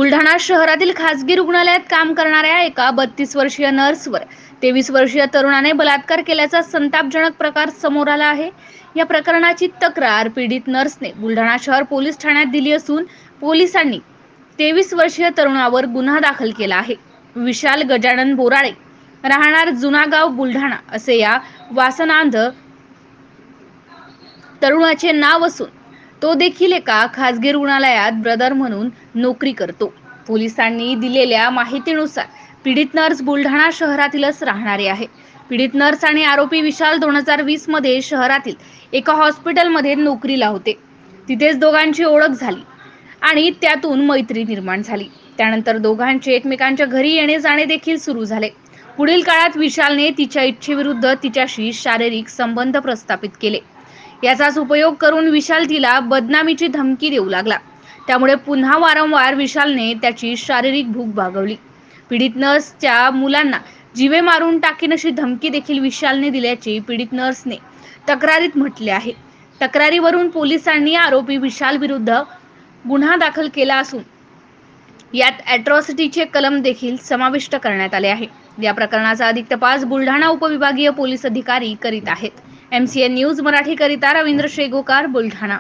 बुलढाणा शहरातील खासगी रुग्णालयात काम करणाऱ्या एका 32 वर्षीय नर्सवर 23 वर्षीय तरुणाने बलात्कार केल्याचा संतापजनक प्रकार समोर आला आहे। या प्रकरणाची तक्रार पीडित नर्सने बुलढाणा शहर पोलीस ठाण्यात दिली असून पोलिसांनी 23 वर्षीय तरुणावर गुन्हा दाखल केला आहे। विशाल गजानन बोराळे, राहणार जुनागाव, बुलढाणा असे या वासनांध तरुणाचे नाव असून तो देखील एका खासगी रुग्णालयात ब्रदर म्हणून नोकरी करतो। पोलिसांनी दिलेल्या माहितीनुसार पीडित नर्स बुलढाणा शहरातीलच राहणारी आहे। पीडित नर्स आणि आरोपी विशाल 2020 मध्ये शहरातील एका हॉस्पिटलमध्ये नोकरीला होते। तिथेच दोघांची ओळख झाली आणि त्यातून मैत्री निर्माण झाली। त्यानंतर दोघांचे एकमेकांच्या घरी येणे जाणे देखील सुरू झाले। पुढील काळात विशालने तिच्या इच्छेविरुद्ध तिच्याशी शारीरिक संबंध प्रस्थापित केले। याचाच उपयोग करून विशाल तिला बदनामीची धमकी देऊ लागला। त्यामुळे पुन्हा वारंवार विशालने त्याची शारीरिक भूक भागवली। पीडित नर्सच्या मुलांना जीवे मारून टाकीन अशी धमकी देखील विशालने दिल्याचे पीडित नर्सने तक्रारीत म्हटले आहे। तक्रारीवरून पोलिसांनी आरोपी विशाल विरुद्ध गुन्हा दाखल केला असून यात अॅट्रॉसिटीचे कलम देखील समाविष्ट करण्यात आले आहे। या प्रकरणाचा अधिक तपास बुलढाणा उपविभागीय पोलीस अधिकारी करीत आहेत। MCN न्यूज मराठी करिता रवींद्र शेगोकार, बुलढाणा।